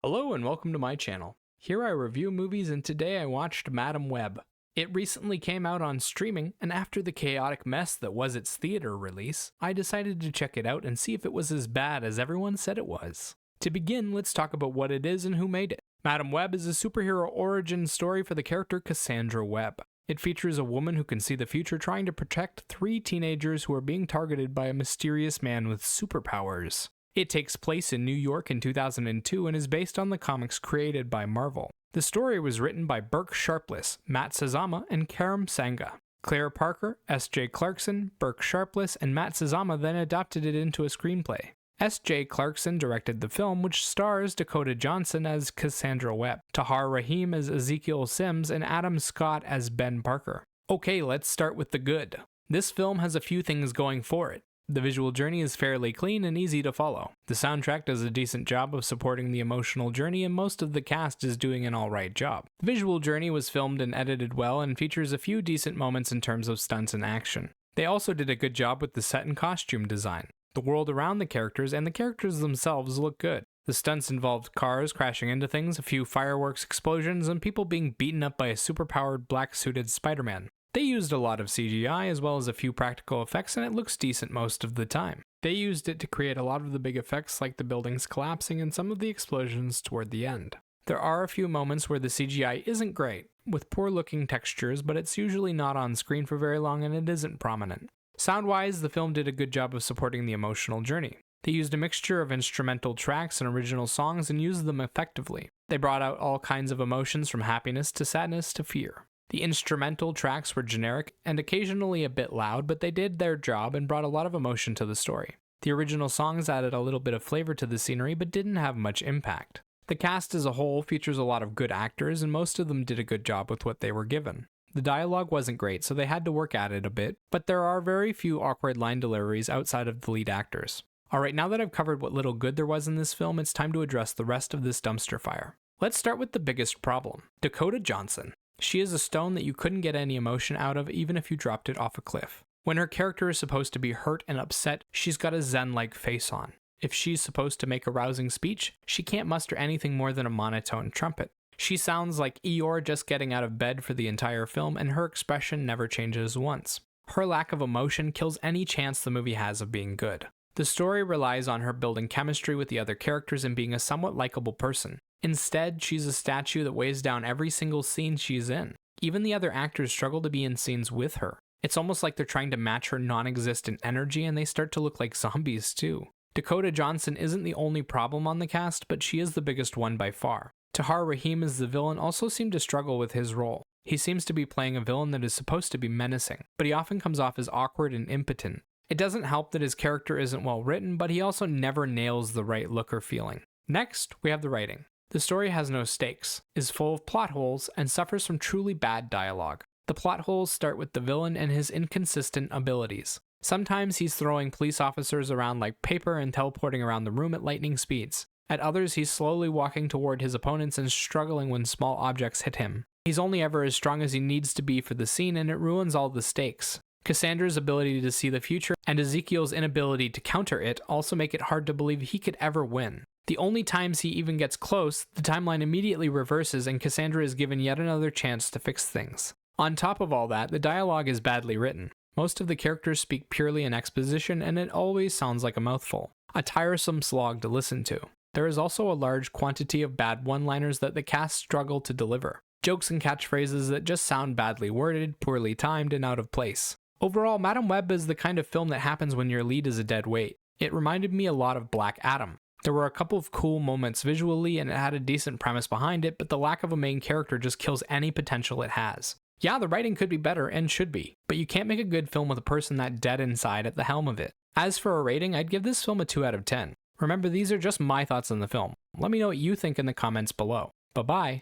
Hello and welcome to my channel. Here I review movies and today I watched Madam Web. It recently came out on streaming, and after the chaotic mess that was its theater release, I decided to check it out and see if it was as bad as everyone said it was. To begin, let's talk about what it is and who made it. Madam Web is a superhero origin story for the character Cassandra Webb. It features a woman who can see the future trying to protect three teenagers who are being targeted by a mysterious man with superpowers. It takes place in New York in 2002 and is based on the comics created by Marvel. The story was written by Burke Sharpless, Matt Sazama, and Karam Sanga. Claire Parker, S.J. Clarkson, Burke Sharpless, and Matt Sazama then adapted it into a screenplay. S.J. Clarkson directed the film, which stars Dakota Johnson as Cassandra Webb, Tahar Rahim as Ezekiel Sims, and Adam Scott as Ben Parker. Okay, let's start with the good. This film has a few things going for it. The visual journey is fairly clean and easy to follow. The soundtrack does a decent job of supporting the emotional journey, and most of the cast is doing an alright job. The visual journey was filmed and edited well and features a few decent moments in terms of stunts and action. They also did a good job with the set and costume design. The world around the characters and the characters themselves look good. The stunts involved cars crashing into things, a few fireworks explosions, and people being beaten up by a superpowered black-suited Spider-Man. They used a lot of CGI as well as a few practical effects, and it looks decent most of the time. They used it to create a lot of the big effects like the buildings collapsing and some of the explosions toward the end. There are a few moments where the CGI isn't great, with poor looking textures, but it's usually not on screen for very long and it isn't prominent. Sound-wise, the film did a good job of supporting the emotional journey. They used a mixture of instrumental tracks and original songs and used them effectively. They brought out all kinds of emotions from happiness to sadness to fear. The instrumental tracks were generic and occasionally a bit loud, but they did their job and brought a lot of emotion to the story. The original songs added a little bit of flavor to the scenery, but didn't have much impact. The cast as a whole features a lot of good actors, and most of them did a good job with what they were given. The dialogue wasn't great, so they had to work at it a bit, but there are very few awkward line deliveries outside of the lead actors. Alright, now that I've covered what little good there was in this film, it's time to address the rest of this dumpster fire. Let's start with the biggest problem: Dakota Johnson. She is a stone that you couldn't get any emotion out of even if you dropped it off a cliff. When her character is supposed to be hurt and upset, she's got a zen-like face on. If she's supposed to make a rousing speech, she can't muster anything more than a monotone trumpet. She sounds like Eeyore just getting out of bed for the entire film, and her expression never changes once. Her lack of emotion kills any chance the movie has of being good. The story relies on her building chemistry with the other characters and being a somewhat likable person. Instead, she's a statue that weighs down every single scene she's in. Even the other actors struggle to be in scenes with her. It's almost like they're trying to match her non-existent energy, and they start to look like zombies too. Dakota Johnson isn't the only problem on the cast, but she is the biggest one by far. Tahar Rahim as the villain also seemed to struggle with his role. He seems to be playing a villain that is supposed to be menacing, but he often comes off as awkward and impotent. It doesn't help that his character isn't well written, but he also never nails the right look or feeling. Next, we have the writing. The story has no stakes, is full of plot holes, and suffers from truly bad dialogue. The plot holes start with the villain and his inconsistent abilities. Sometimes he's throwing police officers around like paper and teleporting around the room at lightning speeds. At others, he's slowly walking toward his opponents and struggling when small objects hit him. He's only ever as strong as he needs to be for the scene, and it ruins all the stakes. Cassandra's ability to see the future and Ezekiel's inability to counter it also make it hard to believe he could ever win. The only times he even gets close, the timeline immediately reverses and Cassandra is given yet another chance to fix things. On top of all that, the dialogue is badly written. Most of the characters speak purely in exposition, and it always sounds like a mouthful. A tiresome slog to listen to. There is also a large quantity of bad one-liners that the cast struggle to deliver. Jokes and catchphrases that just sound badly worded, poorly timed, and out of place. Overall, Madam Web is the kind of film that happens when your lead is a dead weight. It reminded me a lot of Black Adam. There were a couple of cool moments visually and it had a decent premise behind it, but the lack of a main character just kills any potential it has. Yeah, the writing could be better and should be, but you can't make a good film with a person that dead inside at the helm of it. As for a rating, I'd give this film a 2 out of 10. Remember, these are just my thoughts on the film. Let me know what you think in the comments below. Bye-bye.